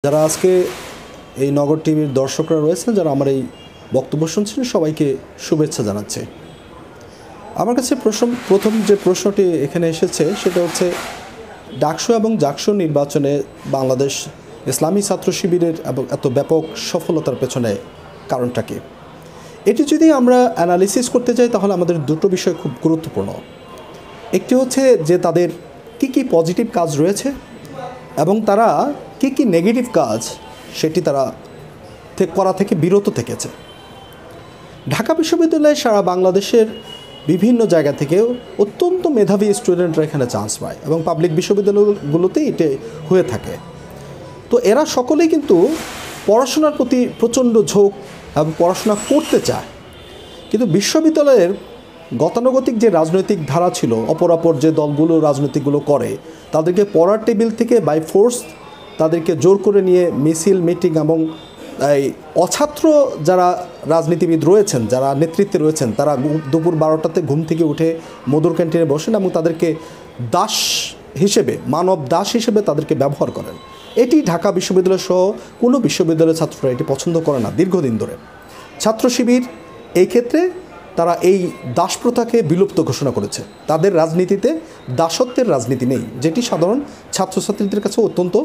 যারা আজকে এই নগর টিভির দর্শকরা রয়েছেন, যারা আমার এই বক্তব্য শুনছেন, সবাইকে শুভেচ্ছা জানাচ্ছে। আমার কাছে প্রথম যে প্রশ্নটি এখানে এসেছে সেটা হচ্ছে ডাকসু এবং জাকসু নির্বাচনে বাংলাদেশ ইসলামী ছাত্র শিবিরের এবং এত ব্যাপক সফলতার পেছনে কারণটা কি। এটি যদি আমরা অ্যানালিসিস করতে যাই তাহলে আমাদের দুটো বিষয় খুব গুরুত্বপূর্ণ। একটি হচ্ছে যে তাদের কি পজিটিভ কাজ রয়েছে এবং তারা কি নেগেটিভ কাজ সেটি তারা করা থেকে বিরত থেকেছে। ঢাকা বিশ্ববিদ্যালয়ে সারা বাংলাদেশের বিভিন্ন জায়গা থেকেও অত্যন্ত মেধাবী স্টুডেন্টরা এখানে চান্স পায় এবং পাবলিক বিশ্ববিদ্যালয়গুলোতেই এটি হয়ে থাকে। তো এরা সকলেই কিন্তু পড়াশোনার প্রতি প্রচণ্ড ঝোঁক এবং পড়াশোনা করতে চায়, কিন্তু বিশ্ববিদ্যালয়ের গতানুগতিক যে রাজনৈতিক ধারা ছিল, অপরাপর যে দলগুলো রাজনীতিগুলো করে, তাদেরকে পড়ার টেবিল থেকে বাই ফোর্স তাদেরকে জোর করে নিয়ে মিছিল মিটিং এবং এই অছাত্র যারা রাজনীতিবিদ রয়েছেন, যারা নেতৃত্বে রয়েছেন, তারা দুপুর 12টাতে ঘুম থেকে উঠে মধুর ক্যান্টিনে বসেন এবং তাদেরকে দাস হিসেবে, মানব দাস হিসেবে তাদেরকে ব্যবহার করেন। এটি ঢাকা বিশ্ববিদ্যালয় সহ কোনো বিশ্ববিদ্যালয়ের ছাত্ররা এটি পছন্দ করে না দীর্ঘদিন ধরে। ছাত্র শিবির এই ক্ষেত্রে তারা এই দাস প্রথাকে বিলুপ্ত ঘোষণা করেছে। তাদের রাজনীতিতে দাসত্বের রাজনীতি নেই, যেটি সাধারণ ছাত্রছাত্রীদের কাছে অত্যন্ত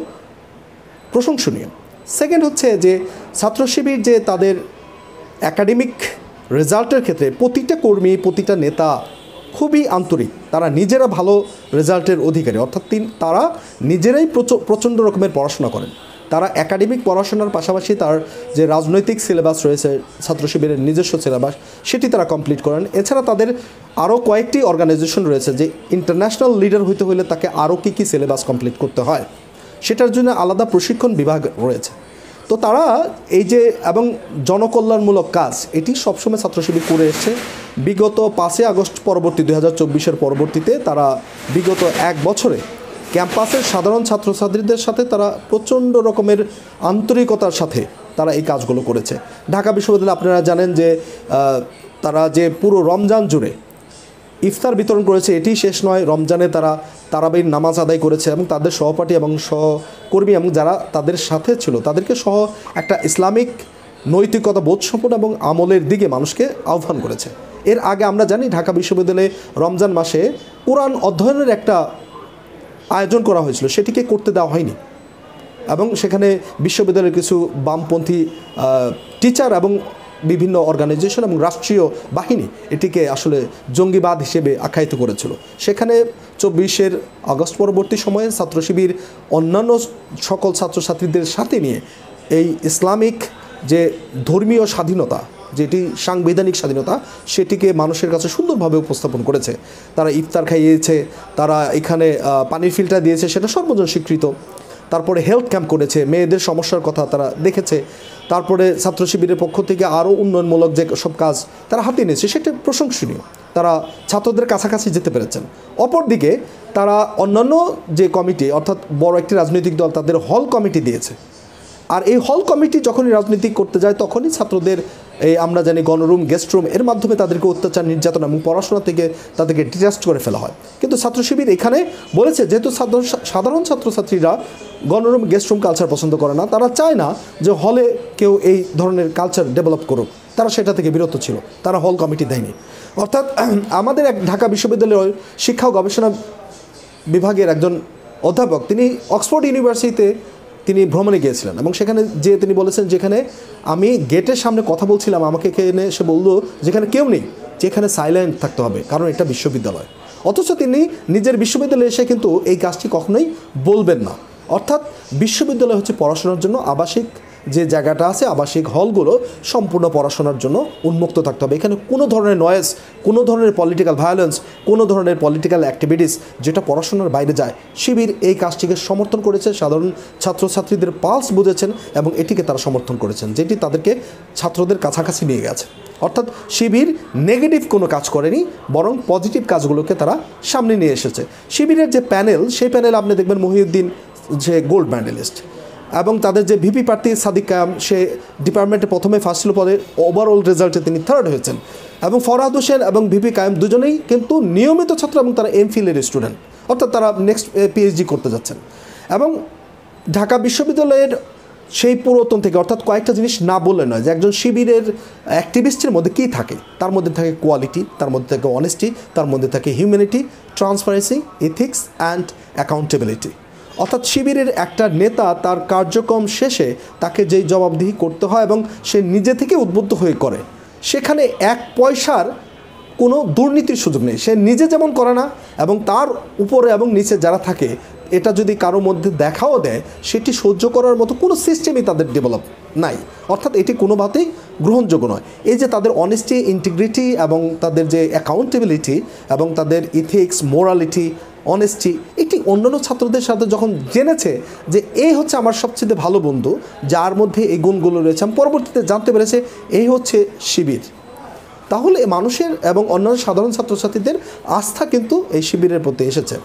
প্রশংসনীয়। সেকেন্ড হচ্ছে যে ছাত্র শিবির যে তাদের একাডেমিক রেজাল্টের ক্ষেত্রে প্রতিটা কর্মী, প্রতিটা নেতা খুবই আন্তরিক। তারা নিজেরা ভালো রেজাল্টের অধিকারী, অর্থাৎ তারা নিজেরাই প্রচণ্ড রকমের পড়াশোনা করেন। তারা একাডেমিক পড়াশোনার পাশাপাশি তার যে রাজনৈতিক সিলেবাস রয়েছে, ছাত্র শিবিরের নিজস্ব সিলেবাস, সেটি তারা কমপ্লিট করেন। এছাড়া তাদের আরও কয়েকটি অর্গানাইজেশন রয়েছে যে ইন্টারন্যাশনাল লিডার হইতে হলে তাকে আরও কী সিলেবাস কমপ্লিট করতে হয়, সেটার জন্য আলাদা প্রশিক্ষণ বিভাগ রয়েছে। তো তারা এই যে এবং জনকল্যাণমূলক কাজ এটি সবসময় ছাত্র শিবির করে এসছে। বিগত 5 আগস্ট পরবর্তী 2024-এর পরবর্তীতে তারা বিগত 1 বছরে ক্যাম্পাসের সাধারণ ছাত্রছাত্রীদের সাথে তারা প্রচণ্ড রকমের আন্তরিকতার সাথে তারা এই কাজগুলো করেছে। ঢাকা বিশ্ববিদ্যালয়ে আপনারা জানেন যে তারা যে পুরো রমজান জুড়ে ইফতার বিতরণ করেছে। এটি শেষ নয়, রমজানে তারা তারাবির নামাজ আদায় করেছে এবং তাদের সহপাঠী এবং সহকর্মী এবং যারা তাদের সাথে ছিল তাদেরকে সহ একটা ইসলামিক নৈতিকতা বোধসম্পন্ন এবং আমলের দিকে মানুষকে আহ্বান করেছে। এর আগে আমরা জানি ঢাকা বিশ্ববিদ্যালয়ে রমজান মাসে কোরআন অধ্যয়নের একটা আয়োজন করা হয়েছিল, সেটিকে করতে দেওয়া হয়নি এবং সেখানে বিশ্ববিদ্যালয়ের কিছু বামপন্থী টিচার এবং বিভিন্ন অর্গানাইজেশন এবং রাষ্ট্রীয় বাহিনী এটিকে আসলে জঙ্গিবাদ হিসেবে আখ্যায়িত করেছিল। সেখানে 24 আগস্ট পরবর্তী সময়ে ছাত্র শিবির অন্যান্য সকল ছাত্রছাত্রীদের সাথে নিয়ে এই ইসলামিক যে ধর্মীয় স্বাধীনতা, যেটি সাংবিধানিক স্বাধীনতা, সেটিকে মানুষের কাছে সুন্দরভাবে উপস্থাপন করেছে। তারা ইফতার খাইয়েছে, তারা এখানে পানির ফিল্টার দিয়েছে, সেটা সর্বজন স্বীকৃত। তারপরে হেলথ ক্যাম্প করেছে, মেয়েদের সমস্যার কথা তারা দেখেছে। তারপরে ছাত্র শিবিরের পক্ষ থেকে আরও উন্নয়নমূলক যে সব কাজ তারা হাতে নিয়েছে, সেটা প্রশংসনীয়। তারা ছাত্রদের কাছাকাছি যেতে পেরেছেন। অপরদিকে তারা অন্যান্য যে কমিটি, অর্থাৎ বড় একটি রাজনৈতিক দল তাদের হল কমিটি দিয়েছে, আর এই হল কমিটি যখনই রাজনীতি করতে যায় তখনই ছাত্রদের এই আমরা জানি গণরুম, গেস্ট রুম, এর মাধ্যমে তাদেরকে অত্যাচার, নির্যাতন এবং পড়াশোনা থেকে তাদেরকে ডিটাচ করে ফেলা হয়। কিন্তু ছাত্র শিবির এখানে বলেছে যেহেতু সাধারণ ছাত্রছাত্রীরা গণরুম, গেস্ট রুম কালচার পছন্দ করে না, তারা চায় না যে হলে কেউ এই ধরনের কালচার ডেভেলপ করুক, তারা সেটা থেকে বিরত ছিল, তারা হল কমিটি দেয়নি। অর্থাৎ আমাদের এক ঢাকা বিশ্ববিদ্যালয়ের শিক্ষা ও গবেষণা বিভাগের একজন অধ্যাপক, তিনি অক্সফোর্ড ইউনিভার্সিটিতে তিনি ভ্রমণে গিয়েছিলেন এবং সেখানে যে তিনি বলেছেন যেখানে আমি গেটের সামনে কথা বলছিলাম, আমাকে এখানে এসে বললো যেখানে কেউ নেই, যেখানে সাইলেন্ট থাকতে হবে, কারণ এটা বিশ্ববিদ্যালয়। অথচ তিনি নিজের বিশ্ববিদ্যালয়ে এসে কিন্তু এই কাজটি কখনোই বলবেন না। অর্থাৎ বিশ্ববিদ্যালয় হচ্ছে পড়াশোনার জন্য, আবাসিক যে জায়গাটা আছে, আবাসিক হলগুলো সম্পূর্ণ পড়াশোনার জন্য উন্মুক্ত থাকতে হবে। এখানে কোনো ধরনের নয়েজ, কোনো ধরনের পলিটিক্যাল ভায়োলেন্স, কোনো ধরনের পলিটিক্যাল অ্যাক্টিভিটিস যেটা পড়াশোনার বাইরে যায়, শিবির এই কাজটিকে সমর্থন করেছে। সাধারণ ছাত্রছাত্রীদের পালস বুঝেছেন এবং এটিকে তারা সমর্থন করেছেন, যেটি তাদেরকে ছাত্রদের কাছাকাছি নিয়ে গেছে। অর্থাৎ শিবির নেগেটিভ কোনো কাজ করেনি, বরং পজিটিভ কাজগুলোকে তারা সামনে নিয়ে এসেছে। শিবিরের যে প্যানেল, সেই প্যানেল আপনি দেখবেন মহিউদ্দিন যে গোল্ড মেডেলিস্ট, এবং তাদের যে ভিপি প্রার্থী সাদিক কায়াম, সে ডিপার্টমেন্টে প্রথমে ফার্স্ট ছিল, পরে ওভারঅল রেজাল্টে তিনি থার্ড হয়েছেন। এবং ফরহাদ হোসেন এবং ভিপি কায়াম দুজনেই কিন্তু নিয়মিত ছাত্র এবং তারা এমফিলের স্টুডেন্ট, অর্থাৎ তারা নেক্সট পিএইচডি করতে যাচ্ছেন। এবং ঢাকা বিশ্ববিদ্যালয়ের সেই পুরাতন থেকে, অর্থাৎ কয়েকটা জিনিস না বললে নয় যে একজন শিবিরের অ্যাক্টিভিস্টের মধ্যে কী থাকে, তার মধ্যে থাকে কোয়ালিটি, তার মধ্যে থাকে অনেস্টি, তার মধ্যে থাকে humanity, transparency, ethics and accountability. অর্থাৎ শিবিরের একটা নেতা তার কার্যক্রম শেষে তাকে যেই জবাবদিহি করতে হয় এবং সে নিজে থেকে উদ্বুদ্ধ হয়ে করে, সেখানে এক পয়সার কোনো দুর্নীতির সুযোগ নেই। সে নিজে যেমন করে না এবং তার উপরে এবং নিচে যারা থাকে, এটা যদি কারো মধ্যে দেখাও দেয়, সেটি সহ্য করার মতো কোনো সিস্টেমই তাদের ডেভেলপ নাই। অর্থাৎ এটি কোনোভাবেই গ্রহণযোগ্য নয়। এই যে তাদের অনেস্টি, ইন্টিগ্রিটি এবং তাদের যে অ্যাকাউন্টেবিলিটি এবং তাদের ইথিক্স, মোরালিটি, অনেস্টি, এটি অন্যান্য ছাত্রদের সাথে যখন জেনেছে যে এই হচ্ছে আমার সবচেয়ে ভালো বন্ধু, যার মধ্যে এই গুণগুলো রয়েছে, আমি পরবর্তীতে জানতে পেরেছে এই হচ্ছে শিবির, তাহলে মানুষের এবং অন্যান্য সাধারণ ছাত্রছাত্রীদের আস্থা কিন্তু এই শিবিরের প্রতি এসেছে।